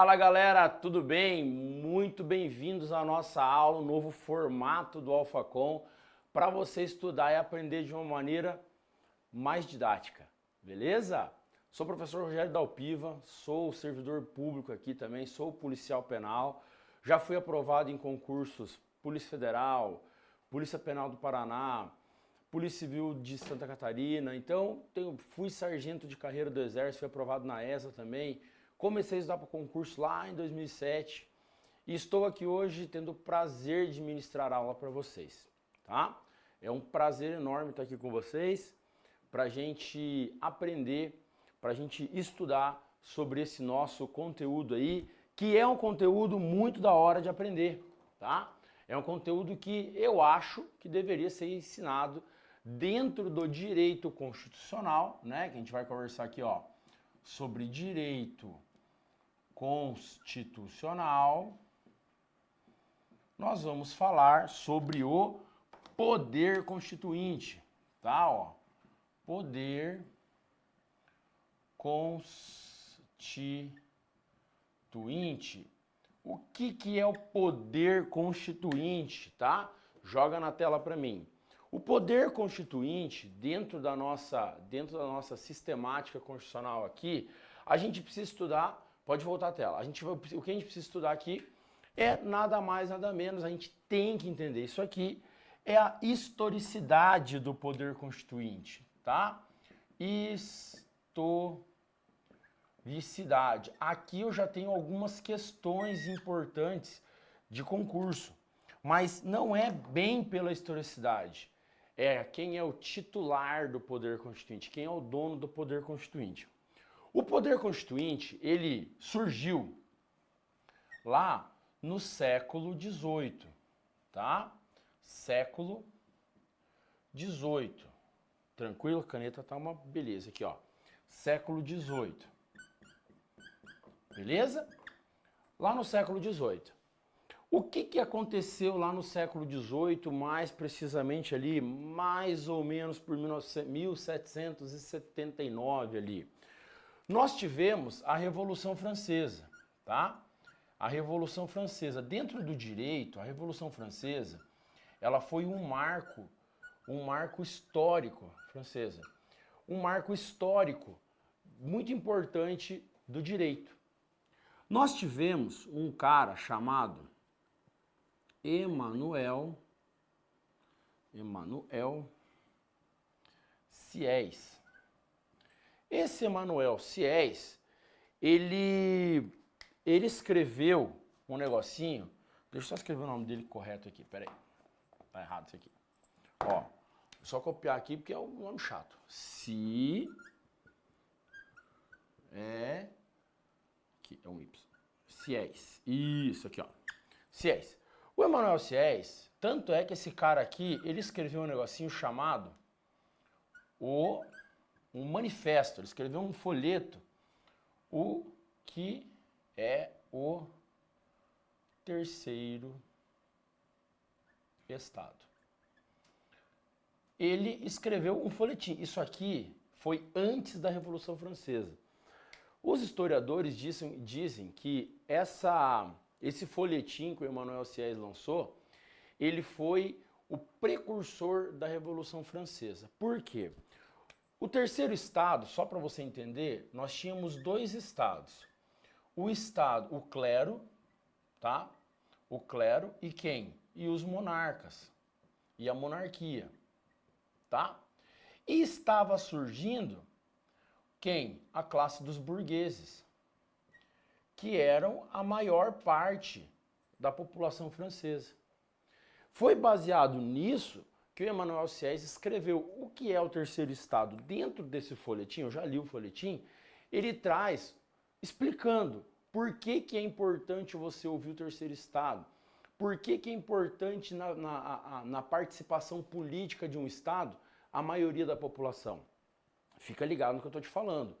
Fala galera, tudo bem? Muito bem-vindos à nossa aula, o novo formato do AlphaCom, para você estudar e aprender de uma maneira mais didática, beleza? Sou o professor Rogério Dalpiva, sou servidor público aqui também, sou policial penal, já fui aprovado em concursos Polícia Federal, Polícia Penal do Paraná, Polícia Civil de Santa Catarina, então fui sargento de carreira do Exército, fui aprovado na ESA também, comecei a estudar para o concurso lá em 2007 e estou aqui hoje tendo o prazer de ministrar aula para vocês, tá? É um prazer enorme estar aqui com vocês para a gente aprender, para a gente estudar sobre esse nosso conteúdo aí, que é um conteúdo muito da hora de aprender, tá? É um conteúdo que eu acho que deveria ser ensinado dentro do direito constitucional, né? Que a gente vai conversar aqui, ó, sobre direito constitucional. Nós vamos falar sobre o poder constituinte, tá? Ó, poder constituinte. O que é o poder constituinte, tá? Joga na tela para mim. O poder constituinte, dentro da nossa sistemática constitucional aqui, a gente precisa estudar, pode voltar a tela, o que a gente precisa estudar aqui é nada mais, nada menos, a gente tem que entender isso aqui, é a historicidade do poder constituinte, tá? Historicidade. Aqui eu já tenho algumas questões importantes de concurso, mas não é bem pela historicidade. É quem é o titular do poder constituinte, quem é o dono do poder constituinte. O poder constituinte, ele surgiu lá no século XVIII, tá? Século XVIII. Tranquilo? A caneta tá uma beleza aqui, ó. Século XVIII. Beleza? Lá no século XVIII. O que aconteceu lá no século XVIII, mais precisamente ali, mais ou menos por 1779 ali? Nós tivemos a Revolução Francesa, tá? A Revolução Francesa. Dentro do direito, a Revolução Francesa, ela foi um marco histórico, francesa, um marco histórico muito importante do direito. Nós tivemos um cara chamado Emmanuel Sieyès. Esse Emmanuel Sieyès, ele escreveu um negocinho, deixa eu só escrever o nome dele correto aqui, peraí, tá errado isso aqui. Ó, só copiar aqui porque é um nome chato. Aqui é um Y. Sieyès, isso aqui, ó. Sieyès. O Emmanuel Sieyès, tanto é que esse cara aqui, ele escreveu um negocinho chamado um manifesto, ele escreveu um folheto, o que é o terceiro estado. Ele escreveu um folhetim, isso aqui foi antes da Revolução Francesa. Os historiadores dizem que esse folhetim que o Emmanuel Sieyès lançou, ele foi o precursor da Revolução Francesa. Por quê? O terceiro estado, só para você entender, nós tínhamos dois estados. O estado, o clero, tá? O clero e quem? E os monarcas. E a monarquia, tá? E estava surgindo quem? A classe dos burgueses, que eram a maior parte da população francesa. Foi baseado nisso que o Emmanuel Sieyès escreveu o que é o terceiro estado. Dentro desse folhetim, eu já li o folhetim, ele traz explicando por que é importante você ouvir o terceiro estado, por que é importante na participação política de um estado a maioria da população. Fica ligado no que eu estou te falando.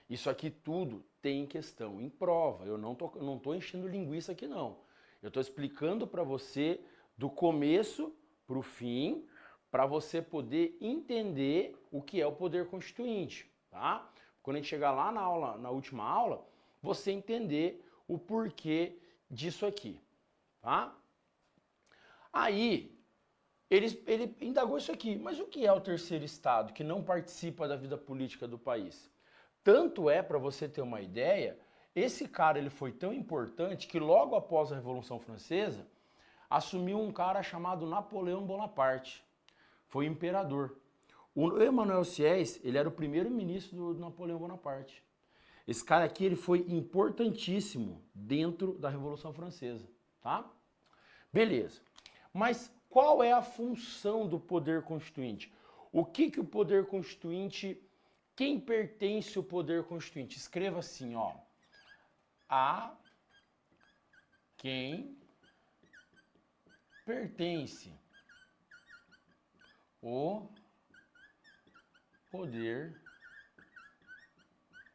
Isso aqui tudo tem questão em prova. Eu não tô enchendo linguiça aqui não. Eu estou explicando para você do começo para o fim, para você poder entender o que é o poder constituinte, tá? Quando a gente chegar lá na última aula, você entender o porquê disso aqui, tá? Aí, ele indagou isso aqui, mas o que é o terceiro estado que não participa da vida política do país? Tanto é, para você ter uma ideia, esse cara ele foi tão importante que logo após a Revolução Francesa, assumiu um cara chamado Napoleão Bonaparte, foi imperador. O Emmanuel Sieyès, ele era o primeiro-ministro do Napoleão Bonaparte. Esse cara aqui, ele foi importantíssimo dentro da Revolução Francesa, tá? Beleza. Mas qual é a função do poder constituinte? O que o poder constituinte, quem pertence ao poder constituinte? Escreva assim, ó. A quem pertence o poder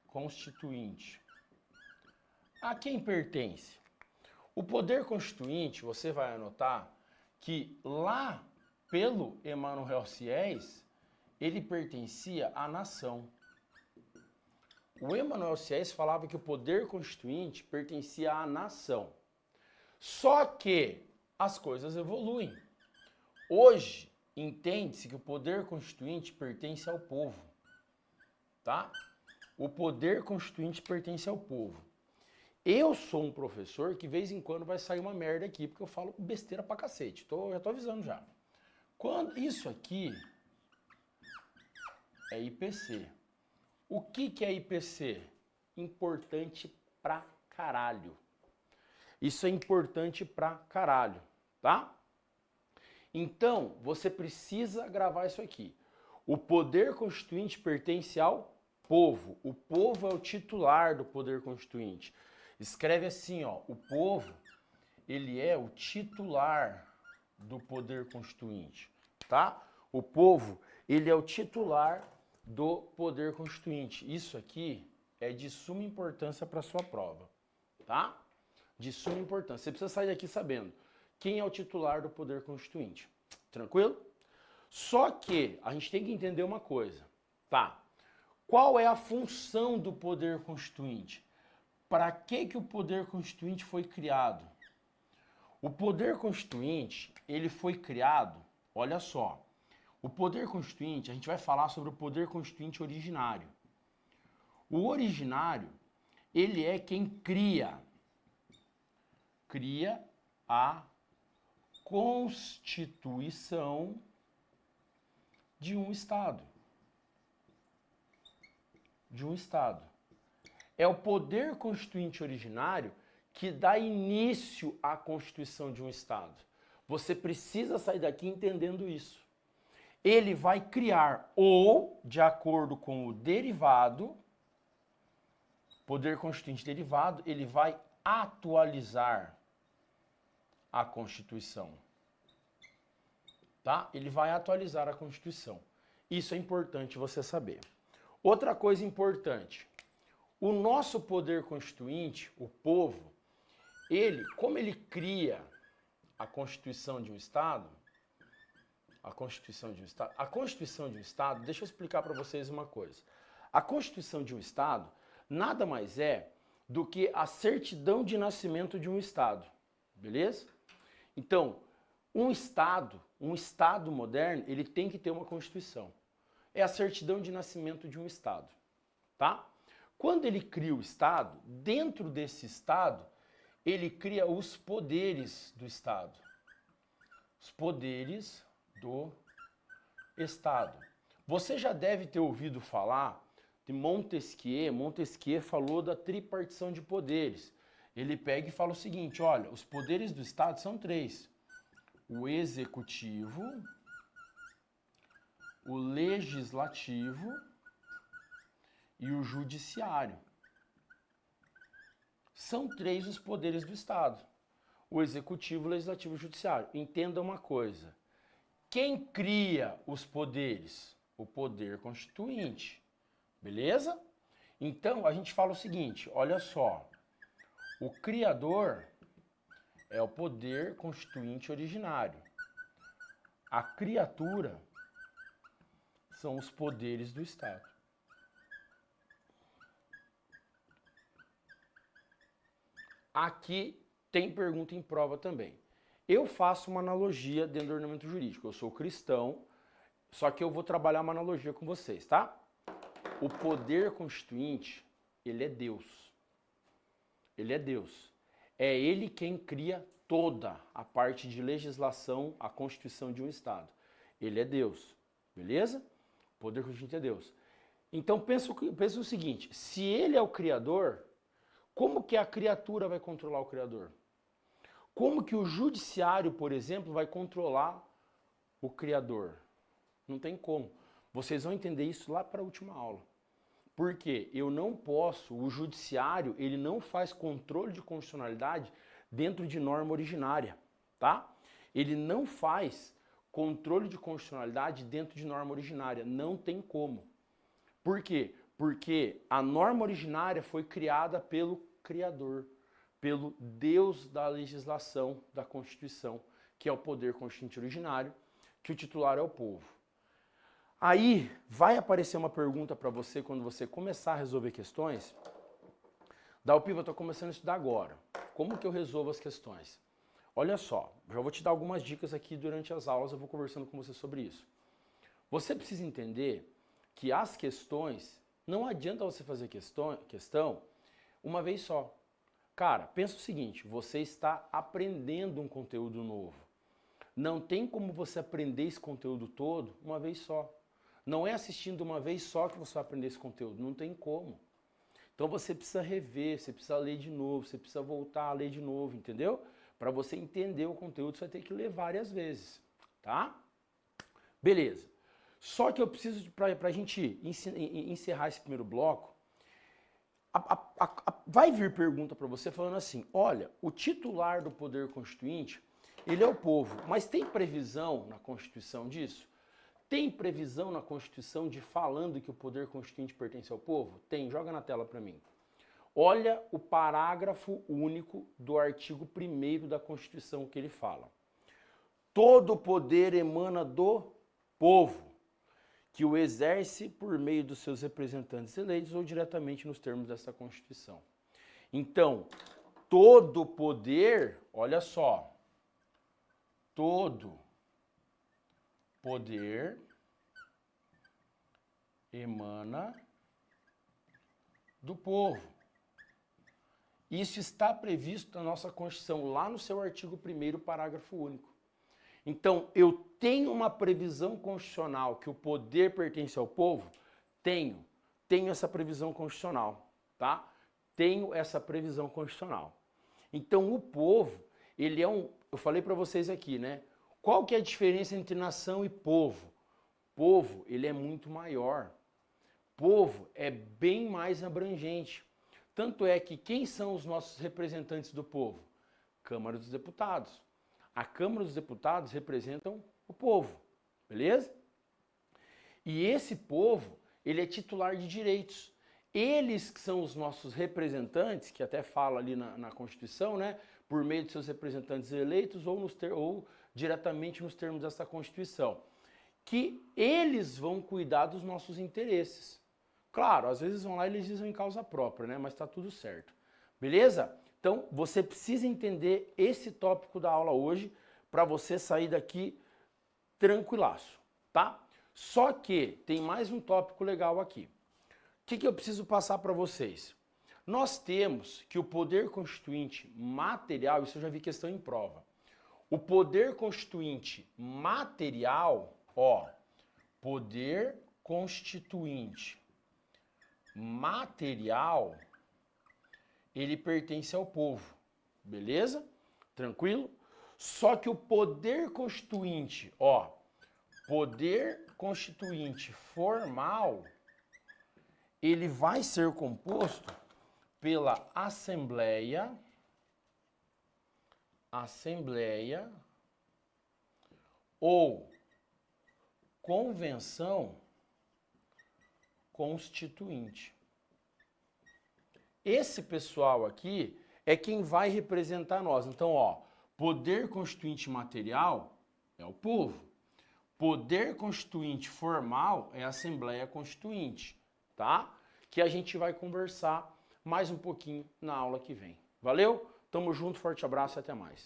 constituinte. A quem pertence? O poder constituinte, você vai anotar que lá pelo Emmanuel Sieyès, ele pertencia à nação. O Emmanuel Sieyès falava que o poder constituinte pertencia à nação. Só que as coisas evoluem. Hoje, entende-se que o poder constituinte pertence ao povo, tá? O poder constituinte pertence ao povo. Eu sou um professor que, de vez em quando, vai sair uma merda aqui, porque eu falo besteira pra cacete. Já tô avisando já. Isso aqui é IPC. O que é IPC? Importante pra caralho. Isso é importante pra caralho, tá? Então, você precisa gravar isso aqui. O poder constituinte pertence ao povo. O povo é o titular do poder constituinte. Escreve assim, ó, o povo, ele é o titular do poder constituinte, tá? O povo, ele é o titular do poder constituinte. Isso aqui é de suma importância para a sua prova, tá? De suma importância. Você precisa sair daqui sabendo quem é o titular do poder constituinte. Tranquilo? Só que a gente tem que entender uma coisa, tá? Qual é a função do poder constituinte? Para que o poder constituinte foi criado? O poder constituinte, ele foi criado, olha só, o poder constituinte, a gente vai falar sobre o poder constituinte originário. O originário, ele é quem cria a Constituição de um Estado. É o poder constituinte originário que dá início à Constituição de um Estado. Você precisa sair daqui entendendo isso. Ele vai criar, ou, de acordo com o derivado, poder constituinte derivado, ele vai atualizar a Constituição. Tá? Ele vai atualizar a Constituição. Isso é importante você saber. Outra coisa importante. O nosso poder constituinte, o povo, como ele cria a Constituição de um Estado, deixa eu explicar para vocês uma coisa. A Constituição de um Estado nada mais é do que a certidão de nascimento de um Estado, beleza? Então, um Estado moderno, ele tem que ter uma Constituição. É a certidão de nascimento de um Estado, tá? Quando ele cria o Estado, dentro desse Estado, ele cria os poderes do Estado. Os poderes do Estado. Você já deve ter ouvido falar de Montesquieu. Montesquieu falou da tripartição de poderes. Ele pega e fala o seguinte, olha, os poderes do Estado são 3. O executivo, o legislativo e o judiciário. São 3 os poderes do Estado. O executivo, o legislativo e o judiciário. Entenda uma coisa. Quem cria os poderes? O poder constituinte. Beleza? Então, a gente fala o seguinte, olha só. O criador é o poder constituinte originário. A criatura são os poderes do Estado. aqui tem pergunta em prova também. Eu faço uma analogia dentro do ordenamento jurídico. Eu sou cristão, só que eu vou trabalhar uma analogia com vocês, tá? O poder constituinte, ele é Deus. Ele é Deus. É ele quem cria toda a parte de legislação, a constituição de um Estado. Ele é Deus, beleza? O poder constituinte é Deus. Então pensa o seguinte, se ele é o criador, como que a criatura vai controlar o criador? Como que o judiciário, por exemplo, vai controlar o criador? Não tem como. Vocês vão entender isso lá para a última aula. Porque eu não posso, o judiciário, ele não faz controle de constitucionalidade dentro de norma originária, tá? Ele não faz controle de constitucionalidade dentro de norma originária, não tem como. Por quê? Porque a norma originária foi criada pelo Criador, pelo Deus da legislação, da Constituição, que é o poder constituinte originário, que o titular é o povo. Aí vai aparecer uma pergunta para você quando você começar a resolver questões. Dalpiva, eu estou começando a estudar agora. Como que eu resolvo as questões? Olha só, já vou te dar algumas dicas aqui durante as aulas, eu vou conversando com você sobre isso. Você precisa entender que as questões, não adianta você fazer questão uma vez só. Cara, pensa o seguinte, você está aprendendo um conteúdo novo. Não tem como você aprender esse conteúdo todo uma vez só. Não é assistindo uma vez só que você vai aprender esse conteúdo, não tem como. Então você precisa rever, você precisa ler de novo, você precisa voltar a ler de novo, entendeu? Para você entender o conteúdo, você vai ter que ler várias vezes, tá? Beleza. Só que eu preciso, para a gente encerrar esse primeiro bloco, vai vir pergunta para você falando assim, olha, o titular do poder constituinte, ele é o povo, mas tem previsão na Constituição disso? Tem previsão na Constituição de falando que o poder constituinte pertence ao povo? Tem, joga na tela para mim. Olha o parágrafo único do artigo 1º da Constituição que ele fala. Todo poder emana do povo, que o exerce por meio dos seus representantes eleitos ou diretamente nos termos dessa Constituição. Então, todo poder, olha só, todo poder emana do povo. Isso está previsto na nossa Constituição, lá no seu artigo 1º, parágrafo único. Então, eu tenho uma previsão constitucional que o poder pertence ao povo? Tenho essa previsão constitucional, tá? Tenho essa previsão constitucional. Então, o povo, ele é eu falei para vocês aqui, né? Qual que é a diferença entre nação e povo? Povo, ele é muito maior. Povo é bem mais abrangente. Tanto é que quem são os nossos representantes do povo? Câmara dos Deputados. A Câmara dos Deputados representam o povo, beleza? E esse povo, ele é titular de direitos. Eles que são os nossos representantes, que até fala ali na Constituição, né? Por meio de seus representantes eleitos ou diretamente nos termos dessa Constituição. Que eles vão cuidar dos nossos interesses. Claro, às vezes vão lá e eles dizem em causa própria, né? Mas tá tudo certo. Beleza? Então, você precisa entender esse tópico da aula hoje para você sair daqui tranquilaço, tá? Só que tem mais um tópico legal aqui. O que eu preciso passar para vocês? Nós temos que o poder constituinte material, isso eu já vi questão em prova. O poder constituinte material, ó, poder constituinte material, ele pertence ao povo, beleza? Tranquilo? Só que o poder constituinte, ó, poder constituinte formal, ele vai ser composto pela Assembleia ou Convenção Constituinte. Esse pessoal aqui é quem vai representar nós. Então, ó, poder constituinte material é o povo. Poder constituinte formal é a Assembleia Constituinte, tá? Que a gente vai conversar mais um pouquinho na aula que vem. Valeu? Tamo junto, forte abraço e até mais.